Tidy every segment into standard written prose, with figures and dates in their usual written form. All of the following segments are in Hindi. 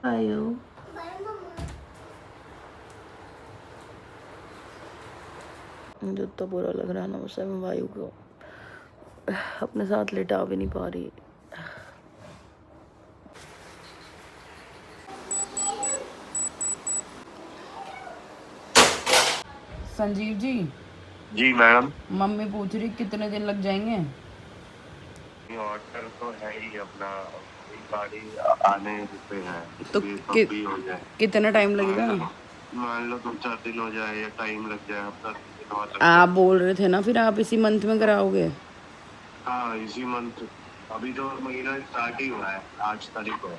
आयो मुझे इतना बुरा लग रहा है ना, उसे मैं वायु को अपने साथ लेटा भी नहीं पा रही। संजीव जी। जी मैडम। मम्मी पूछ रही कितने दिन लग जाएंगे? ऑर्डर तो है ही अपना, गाड़ी आने पे है तो भी हो जाए। कितना टाइम लगेगा? मान लो 2-4 दिन हो जाए या टाइम लग जाए, हफ्ता 10 दिन और लग आप जाए। बोल रहे थे ना फिर आप इसी मंथ में कराओगे? हाँ इसी मंथ, अभी तो महीना स्टार्ट ही हुआ है, 8 तारीख को।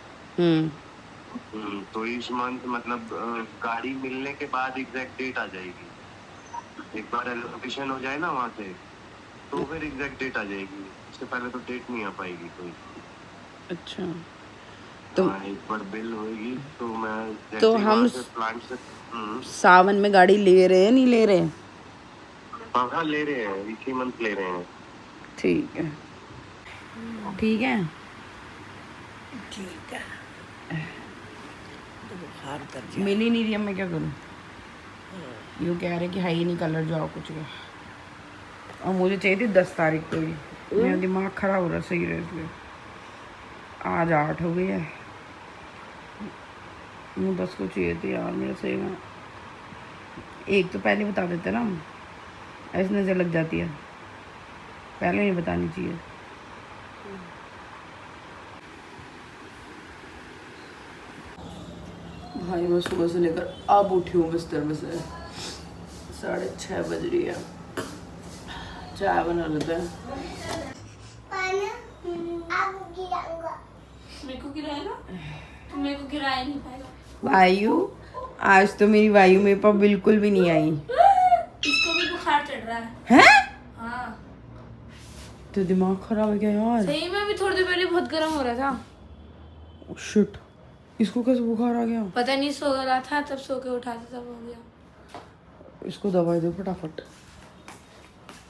तो इस मंथ मतलब गाड़ी मिलने के बाद एग्जैक्ट डेट आ जाएगी। एक बार एलोकेशन हो जाए ना वहाँ से, तो फिर एग्जैक्ट डेट आ जाएगी। इससे पहले तो डेट नहीं आ पाएगी कोई। अच्छा तो एक बार बिल होगी तो मैं तो हम प्लांट से सावन में गाड़ी ले रहे हैं नहीं ले रहे? हाँ ले रहे हैं, इसी मंथ ले रहे हैं। ठीक है ठीक है ठीक है। तो बुखार कर दिया, मिल ही नहीं रही, मैं क्या करूँ? यूँ कह रहे कि है ही नहीं कलर, जाओ कुछ का। और मुझे चाहिए थी 10 तारीख को ही। मेरा दिमाग खराब हो रहा सही रहे इसलिए। आज 8 हो गई है, मुझे 10 को चाहिए थी यार मेरा सही में। एक तो पहले बता देते ना, ऐसी नज़र लग जाती है, पहले नहीं बतानी चाहिए। भाई मैं सुबह से लेकर अब उठी हूँ बिस्तर में से, 6:30 बज रही है। चाय बना लेते हैं। मेरे को गिराएगा? तो मेरे को गिराया नहीं पाएगा। वायु, आज तो मेरी वायु मेरे पास बिल्कुल भी नहीं आई। इसको भी बुखार चढ़ रहा है। हैं? हाँ। तो दिमाग खराब है क्या यार? सही में भी थोड़ी देर पहले बहुत गर्म हो रहा था। शिट, इसको कैसे बुखार आ गया? पता नहीं, सो रहा था तब सो के उठा था तब हो गया। इसको दवाई दो फटाफट।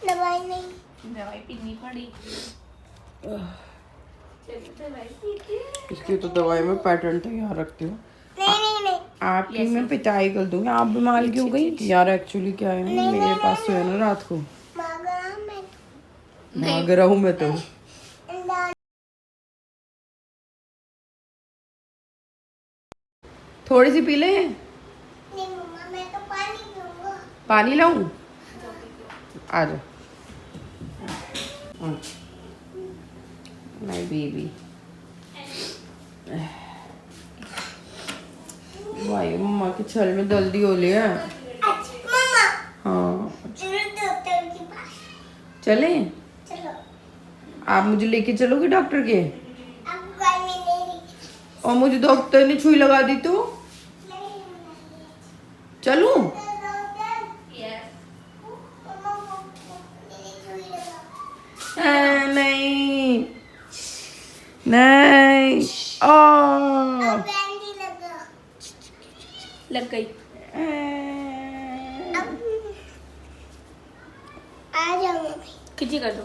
दवाई नहीं, दवाई पीनी पड़ी। इसकी तो दवाई में पैटर्न तैयार रखती हूँ। नहीं। आपकी मैं पिटाई कर दूंगी। आप बीमार क्यों गई यार? एक्चुअली क्या है ना, मेरे पास तो है ना रात को भाग रहा हूँ मैं तो। थोड़ी सी पी ले। नहीं मम्मा, मैं तो पानी पीऊंगा। पानी लाऊं? आ जा माय बेबी। भाई मम्मा के छल में जल्दी हो लिया। मम्मा, हाँ चलो डॉक्टर के पास। चले? चलो। आप मुझे लेके चलोगे डॉक्टर के? अब गाय में नहीं और मुझे डॉक्टर ने सुई लगा दी तो चलूं? नहीं नहीं। लग गई। आ जाओ मम्मी, किसी कर दो,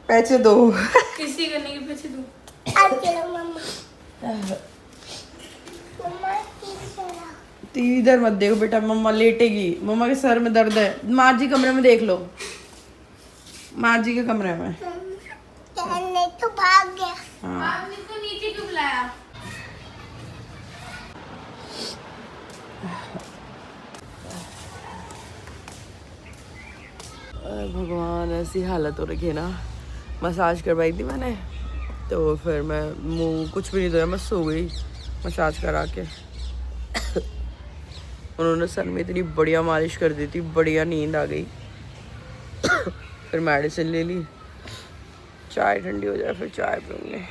पैसे दो। किसी करने के पैसे दो। अब चलो मम्मा। मम्मा टीवी इधर मत देखो बेटा, मम्मा लेटेगी। मम्मा के सर में दर्द है। माँ जी कमरे में देख लो, माँ जी के कमरे में। नहीं तो भाग गया। हाँ आपने इसको नीचे क्यों बुलाया? भगवान, ऐसी हालत हो रखी है ना। मसाज करवाई थी मैंने, तो फिर मैं मुंह कुछ भी नहीं धोया, मैं सो गई मसाज करा के। उन्होंने सर में इतनी बढ़िया मालिश कर दी थी, बढ़िया नींद आ गई। फिर मेडिसिन ले ली, चाय ठंडी हो जाए फिर चाय पीऊँगी।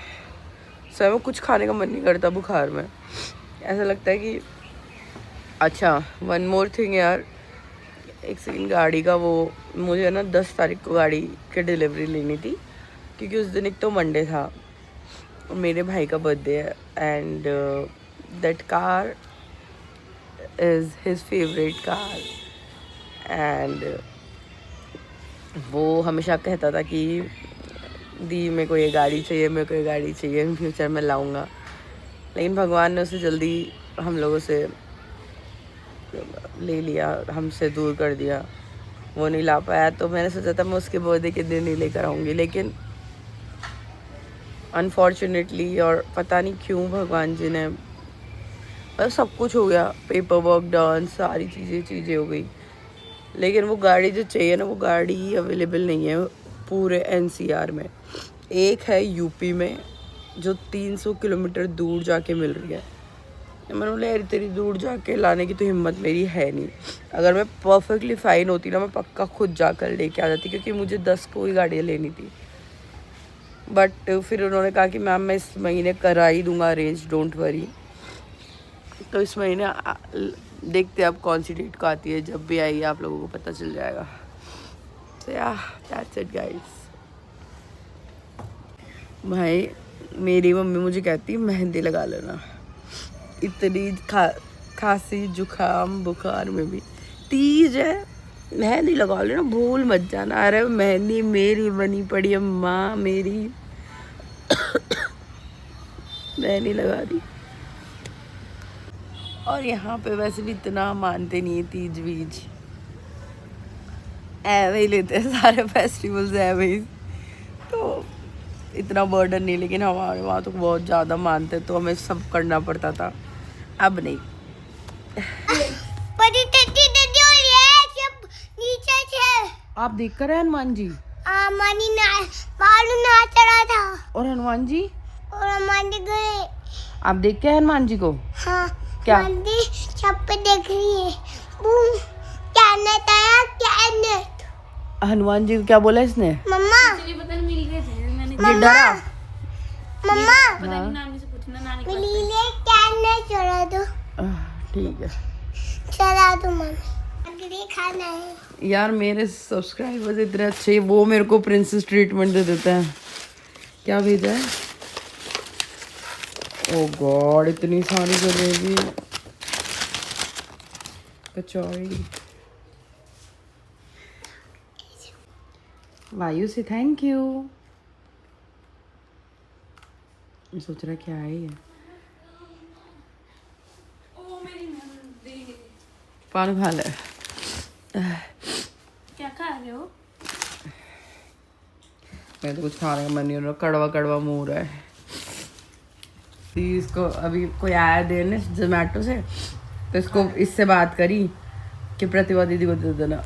सर वो कुछ खाने का मन नहीं करता बुखार में, ऐसा लगता है कि अच्छा। वन मोर थिंग यार, एक सेकंड, गाड़ी का वो मुझे ना 10 तारीख को गाड़ी की डिलीवरी लेनी थी, क्योंकि उस दिन एक तो मंडे था और मेरे भाई का बर्थडे है, and that car is his favourite car, and वो हमेशा कहता था कि दी मेरे को ये गाड़ी चाहिए, मेरे को ये गाड़ी चाहिए, इन फ्यूचर में लाऊंगा। लेकिन भगवान ने उसे जल्दी हम लोगों से ले लिया, हमसे दूर कर दिया, वो नहीं ला पाया। तो मैंने सोचा था मैं उसके बर्थडे के दिन ही लेकर आऊँगी, लेकिन अनफॉर्चुनेटली और पता नहीं क्यों भगवान जी ने, बस सब कुछ हो गया, पेपर वर्क डन, सारी चीज़ें हो गई, लेकिन वो गाड़ी जो चाहिए ना, वो गाड़ी अवेलेबल नहीं है पूरे NCR में। एक है यूपी में जो 300 किलोमीटर दूर जाके मिल रही है। मैंने बोला यार तेरी दूर जाके लाने की तो हिम्मत मेरी है नहीं। अगर मैं परफेक्टली फ़ाइन होती ना, मैं पक्का खुद जाकर लेके आ जाती, क्योंकि मुझे 10 को ही गाड़ियाँ लेनी थी। बट फिर उन्होंने कहा कि मैम मैं इस महीने करा ही दूँगा अरेंज, डोंट वरी। तो इस महीने देखते हैं अब कौन सी डेट को आती है, जब भी आएगी आप लोगों को पता चल जाएगा। तो दैट्स इट गाइस। भाई मेरी मम्मी मुझे कहती मेहंदी लगा लेना, इतनी खांसी जुकाम बुखार में भी तीज है, मेहंदी लगा लेना, भूल मत जाना। अरे मेहंदी मेरी बनी पड़ी है, माँ मेरी मेहंदी लगा दी। और यहाँ पे वैसे भी इतना मानते नहीं है तीज बीज, ऐवे ही लेते हैं सारे फेस्टिवल्स ऐवे ही, तो इतना बर्डन नहीं। लेकिन हमारे वहाँ तो बहुत ज़्यादा मानते, तो हमें सब करना पड़ता था, अब नहीं। आप देख कर हनुमान जी नाच रहा था, और हनुमान जी गए। आप देख के हनुमान जी को? हाँ, क्या छत पे देख रही है, हनुमान जी को क्या बोला इसने? मम्मा पता नहीं मिल गए थे, मैंने ये डरा। मम्मा पता नहीं, नानी से पूछना, नानी को चला दो, ठीक है चला दो मम्मी, अगले खाना है। यार मेरे सब्सक्राइबर्स इतने अच्छे, वो मेरे को प्रिंसेस ट्रीटमेंट दे देते हैं। क्या भेजा है? ओ गॉड, इतनी सारी जलेबी, कचौड़ी। वायु से थैंक यू। मैं सोच रहा क्या है ये, पान खा ले। क्या खा रहे हो? मैं तो कुछ खाने का मन नहीं हो रहा, कड़वा कड़वा मुँह हो रहा है। इसको अभी कोई आया देने जोमेटो से, तो इसको इससे बात करी कि प्रतिभा दीदी को दे देना।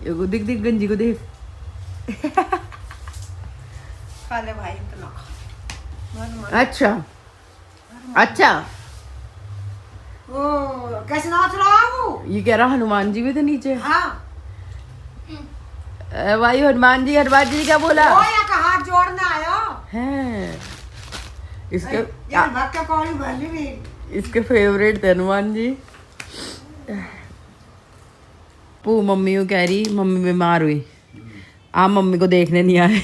ये दिख दिख गंजी को देख। खा ले भाई, इतना खा। अच्छा अच्छा, ओ कैसे नाच रहा है वो? ये कह रहा हनुमान जी भी थे नीचे। हाँ, भाई हनुमान जी क्या बोला? वो या का हाथ जोड़ने आया हैं इसके यार, भक्का कौड़ी भली भी। इसके फेवरेट थे हनुमान जी। पू मम्मी को कह रही मम्मी बीमार हुई, आप मम्मी को देखने नहीं आए।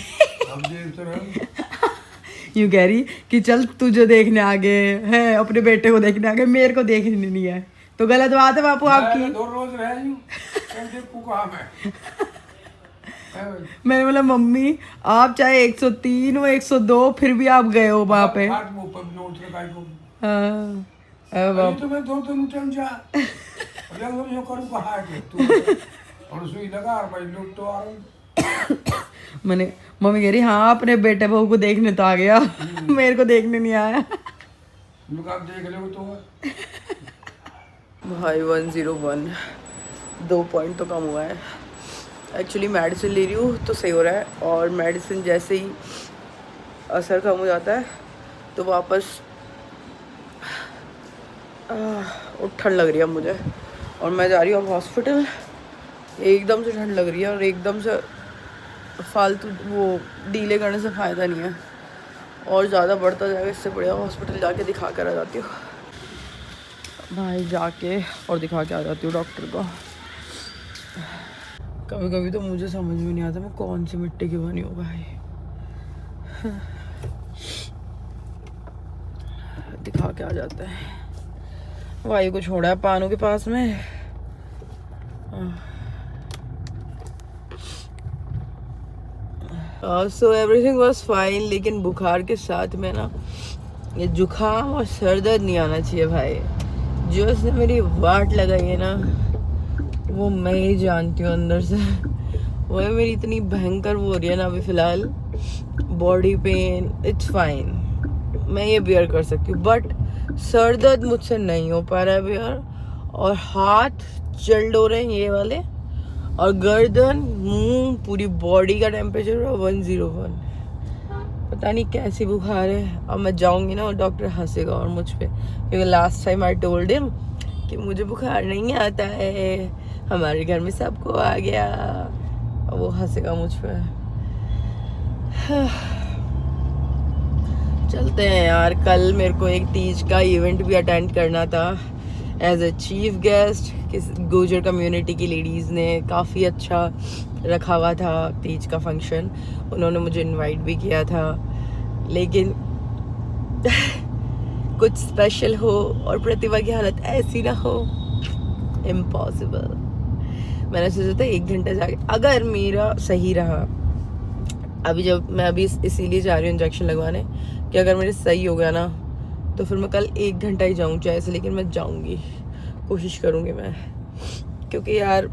यूँ कह रही कि चल तुझे देखने आ गए हैं, अपने बेटे को देखने आ गए, मेरे को देखने नहीं आए। तो गलत बात है बापू आपकी। दो रोज रह मैंने बोला मम्मी आप चाहे 103 हो 102 फिर भी आप गए हो वहाँ पे। हाँ तो मैं दो टाइम जा जो करूँ कहा है तू और सुई लगा और भाई लोग तो आ रहे। मैंने मम्मी कह रही हाँ अपने बेटे बहू को देखने तो आ गया, मेरे को देखने नहीं आया। लोग आप देख ले तो भाई 101 2 पॉइंट तो कम हुआ है। एक्चुअली मेडिसिन ले रही हूँ तो सही हो रहा है, और मेडिसिन जैसे ही असर कम हो जाता है तो वापस ठंड लग रही है मुझे, और मैं जा रही हूँ अब हॉस्पिटल। एकदम से ठंड लग रही है और एकदम से फालतू वो डीले करने से फ़ायदा नहीं है। और ज़्यादा बढ़ता जाएगा, इससे बढ़िया हॉस्पिटल जाके दिखा कर आ जाती हूँ भाई, जाके और दिखा के आ जाती हूँ डॉक्टर को। कभी कभी तो मुझे समझ में नहीं आता मैं कौन सी मिट्टी की बनी हूँ भाई। दिखा के आ जाता है। भाई को छोड़ा है पानू के पास में। सो एवरीथिंग वाज फाइन, लेकिन बुखार के साथ में ना ये जुखाम और सर दर्द नहीं आना चाहिए भाई। जो उसने मेरी वाट लगाई है ना वो मैं ही जानती हूँ अंदर से। वो मेरी इतनी भयंकर वो हो रही है ना अभी फ़िलहाल, बॉडी पेन, इट्स फाइन, मैं ये बियर कर सकती हूँ, बट सर दर्द मुझसे नहीं हो पा रहा है बियर। और हाथ चल हो रहे हैं ये वाले, और गर्दन, मुंह, पूरी बॉडी का टेम्परेचर 101। पता नहीं कैसी बुखार है। अब मैं जाऊंगी ना और डॉक्टर हंसेगा और मुझ पे, क्योंकि last time I told him कि मुझे बुखार नहीं आता है, हमारे घर में सबको आ गया। वो हंसेगा मुझ पे। चलते हैं यार। कल मेरे को एक तीज का इवेंट भी अटेंड करना था एज ए चीफ गेस्ट। किस गुजर कम्युनिटी की लेडीज़ ने काफ़ी अच्छा रखा हुआ था तीज का फंक्शन, उन्होंने मुझे इनवाइट भी किया था, लेकिन कुछ स्पेशल हो और प्रतिभा की हालत ऐसी ना हो, इम्पॉसिबल। मैंने सोचा था 1 घंटा जाके, अगर मेरा सही रहा, अभी जब मैं अभी इसीलिए जा रही हूँ इंजेक्शन लगवाने कि अगर मेरे सही हो गया ना तो फिर मैं कल 1 घंटा ही जाऊँ चाहे से, लेकिन मैं जाऊँगी, कोशिश करूँगी मैं, क्योंकि यार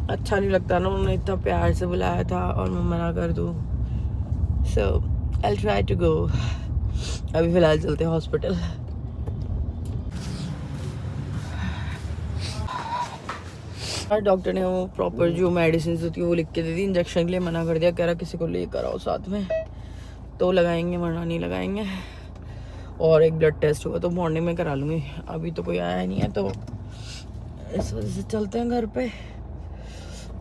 अच्छा नहीं लगता ना, उन्होंने इतना प्यार से बुलाया था और मैं मना कर दूँ। सो आई ट्राई टू गो। अभी फ़िलहाल चलते हैं हॉस्पिटल। डॉक्टर ने वो प्रॉपर जो मेडिसिन होती है वो लिख के दे दी, इंजेक्शन के लिए मना कर दिया, कह रहा किसी को लेकर आओ साथ में तो लगाएंगे, वरना नहीं लगाएंगे। और एक ब्लड टेस्ट हुआ तो मॉर्निंग में करा लूँगी, अभी तो कोई आया नहीं है, तो इस वजह से चलते हैं घर पे।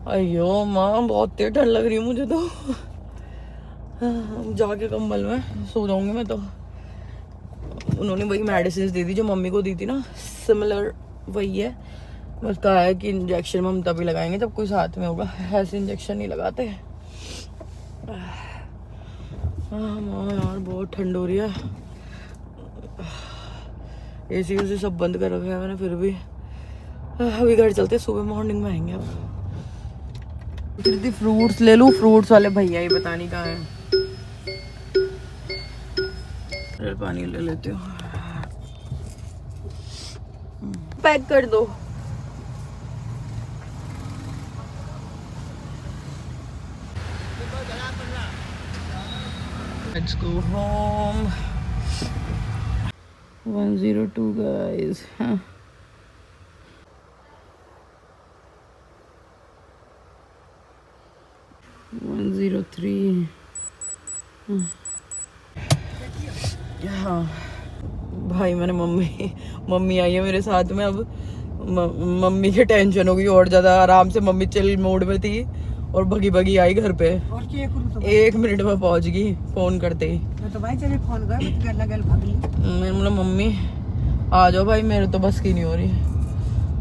अयो माँ बहुत तेज ठंड लग रही है मुझे तो। जाके कंबल में सो जाऊँगी मैं तो। उन्होंने वही मेडिसिन दे दी जो मम्मी को दी थी ना, सिमिलर वही है, बस कहा है कि इंजेक्शन हम तभी लगाएंगे जब कोई साथ में होगा, ऐसे इंजेक्शन नहीं लगाते। हाँ यार बहुत ठंड हो रही है, एसी उसी सब बंद कर रखा है मैंने, फिर भी अभी घर चलते, सुबह मॉर्निंग में आएंगे। अब फ्रूट्स ले लूँ, फ्रूट्स वाले भैया ही पता नहीं कहाँ है। पानी ले लेती हूँ, पैक कर दो। Let's go home. 102 guys. Huh? One 103. हाँ भाई, मैंने मम्मी आई है मेरे साथ में। अब मम्मी की टेंशन हो गई और ज़्यादा। आराम से मम्मी चिल मोड में थी और भगी आई घर पे, 1 मिनट में पहुंच गई फोन करते ही। तो भाई चले फोन कर, गल भागी। मैंने बोला मम्मी आ जाओ भाई, मेरे तो बस की नहीं हो रही,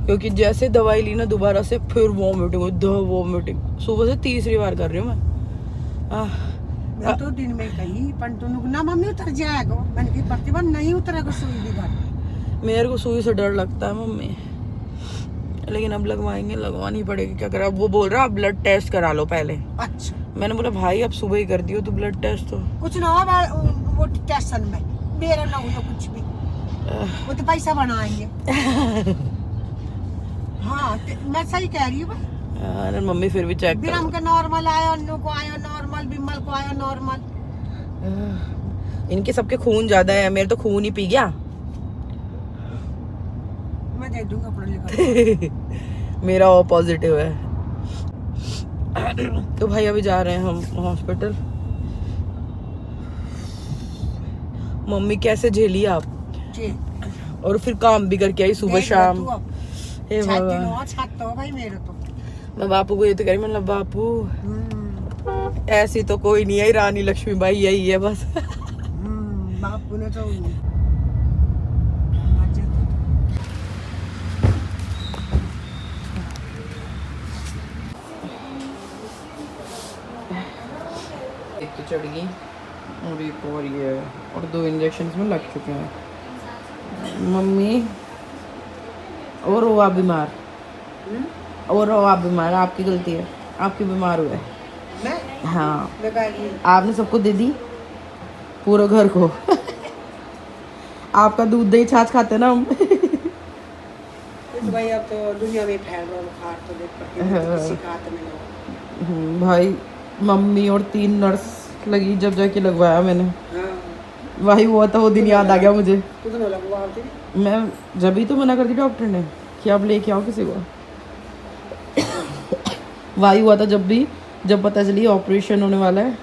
क्योंकि जैसे दवाई ली ना दोबारा से फिर वॉमिटिंग सुबह से 3री बार कर रही हूँ मैं तो दिन में कही ना मम्मी उतर जाएगा, मैंने की प्रतिभा नहीं उतरेगा सुई भी घर। मेरे को सुई से डर लगता है मम्मी, लेकिन अब लगवानी पड़ेगी, क्या करा। अब वो बोल रहा ब्लड टेस्ट करा लो पहले। अच्छा, मैंने बोला भाई अब सुबह ही कर दियो तो ब्लड टेस्ट तो कुछ ना हो वो टेंशन में मेरा ना हुआ कुछ भी, वो तो पैसा बनाएंगे। हाँ मैं सही कह रही हूँ। मम्मी फिर भी चेक बिरम का नॉर्मल आया, अन्नू को आया नॉर्मल, बिमल को आया नॉर्मल। इनके सबके खून ज्यादा है, मेरे तो खून ही पी गया। मैं दे दूंगा पढ़ लिखा। मेरा वो पॉजिटिव है। तो भाई अभी जा रहे हैं हम हॉस्पिटल। मम्मी कैसे झेली आप, और फिर काम भी करके आई सुबह शाम। भाई मेरे तो मैं बापू को ये तो कह रही, मतलब बापू ऐसी तो कोई नहीं है, रानी लक्ष्मीबाई यही है बस। बापू ने तो एक तो चढ़ गई और एक और ये है, और 2 इंजेक्शन में लग चुके हैं। मम्मी और हो आप बीमार, और हो आप बीमार, आपकी गलती है, आपकी बीमार हुए। मैं हाँ लगाई आपने सबको दे दी, पूरे घर को। आपका दूध दही छाछ खाते ना हम। तो भाई अब तो दुनिया में फैल रहा बुखार तो देख पड़ती किसी का हाथ में ना। भाई मम्मी और 3 नर्स लगी जब जाके लगवाया मैंने। हाँ वही हुआ था, वो दिन याद आ गया मुझे। तू तो लगवा थी मैं जब ही तो मना कर दी डॉक्टर ने कि आप लेके आओ किसी को। वही हुआ था जब पता चली ऑपरेशन होने वाला है,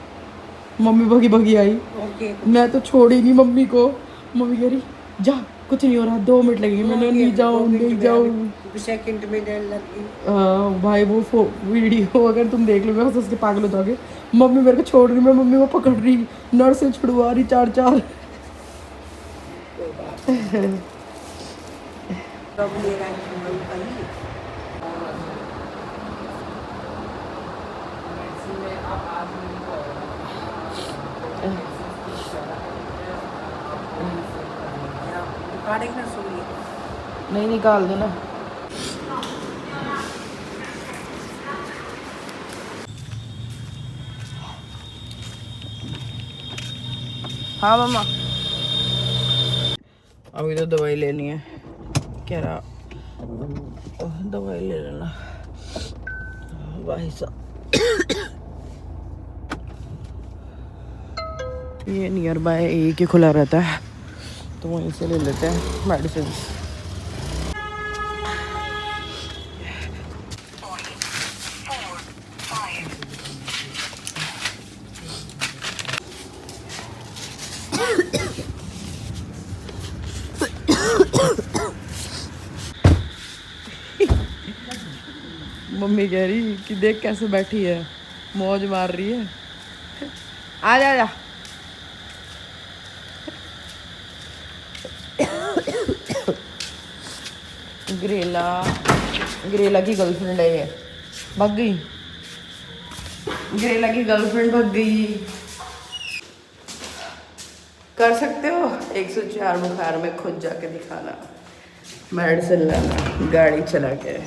मम्मी भगी भगी आई। ओके मैं तो छोड़ी नहीं मम्मी को। मम्मी कह रही जा कुछ नहीं हो रहा, 2 मिनट लगेंगे। मैंने नहीं जाऊँ सेकंड में देर लग गई। भाई वो वीडियो अगर तुम देख लोगे हंस के पागल हो जाओगे। मम्मी मेरे को छोड़ रही, मैं मम्मी को पकड़ रही, नर्स से छुड़वा रही 4-4। तब मेरा कहीं काटेगा ना सुनिए नहीं निकाल देना। हाँ मम्मा अभी तो दवाई लेनी है, कह रहा दवाई ले लेना भाई साहब। ये नियर बाय एक ही खुला रहता है तो वहीं से ले लेते हैं मेडिसिन। मम्मी कह रही कि देख कैसे बैठी है, मौज मार रही है। आ जा जा। ग्रेला की गर्लफ्रेंड है ये, भाग गई। ग्रेला की गर्लफ्रेंड भाग गई। कर सकते हो 104 बुखार में खुद जाके दिखाना, मेडिसिन लाना, गाड़ी चला के।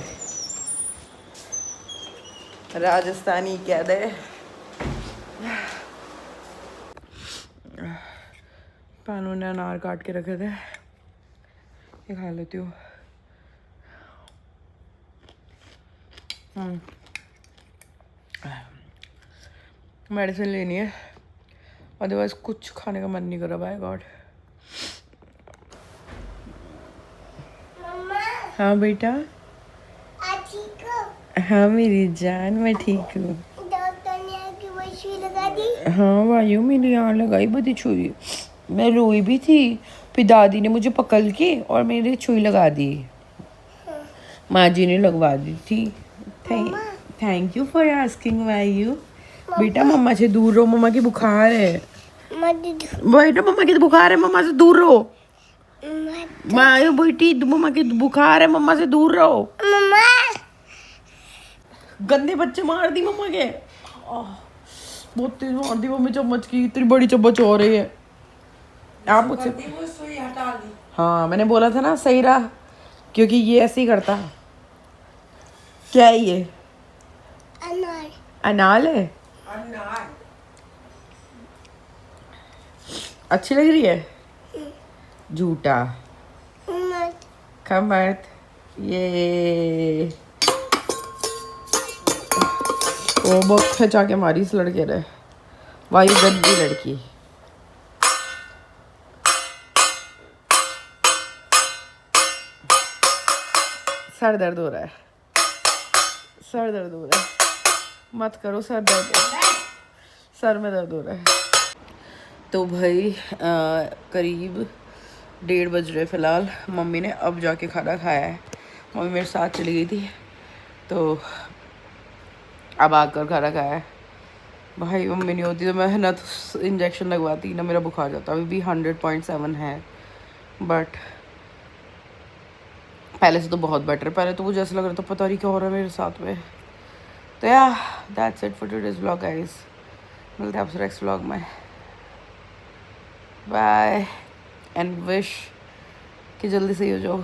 राजस्थानी कैद है। पानू ने अनार काट के रखे थे, ये खा लेती हूँ। मेडिसिन लेनी है, अदरवाइज कुछ खाने का मन नहीं कर रहा। By God. हाँ बेटा, ठीक हो? हाँ मेरी जान, मैं ठीक हूँ। डॉक्टर ने आपकी वही सुई लगा दी? हाँ भाइयों मेरी यहाँ लगाई बड़ी छुरी, मैं रोई भी थी, फिर दादी ने मुझे पकड़ के और मेरी छुई लगा दी। माँ जी ने लगवा दी थी। थैंक यू फॉर आस्किंग वायु। बेटा मम्मा से दूर रहो, मम्मा की बुखार है। बेटा मम्मा की बुखार है, मम्मा से दूर रहो। माँ बेटी मम्मा की बुखार है, मम्मा से दूर रहो। मम्मा गंदे बच्चे मार दी मम्मा के। बहुत तेज मार दी मम्मी चम्मच की, इतनी बड़ी चम्मच हो रही है। आप मुझसे सुई हटा दी। हाँ मैंने बोला था ना, सही रहा, क्योंकि ये ऐसे ही करता। क्या है ये? अनार। अनाल है। अनार अच्छी लग रही है? झूठा मत। कमत ये वो बहुत खचा के मारी इस लड़के ने। वायु गंदी लड़की। सर दर्द हो रहा है, सर दर्द हो रहा है। मत करो सर दर्द, सर में दर्द हो रहा है। तो भाई करीब 1:30 बज रहे फ़िलहाल। मम्मी ने अब जाके खाना खाया है। मम्मी मेरे साथ चली गई थी तो अब आकर खाना खाया है। भाई मम्मी नहीं होती तो मैं ना तो इंजेक्शन लगवाती ना मेरा बुखार जाता। अभी भी 100.7 है, बट पहले से तो बहुत बेटर है। पहले तो मुझे ऐसा लग रहा था पता नहीं क्या हो रहा है मेरे साथ में। तो या that's it for today's vlog guys. मिलते हैं आपसे नेक्स्ट व्लॉग में। बाय एंड विश कि जल्दी सही हो जाओ।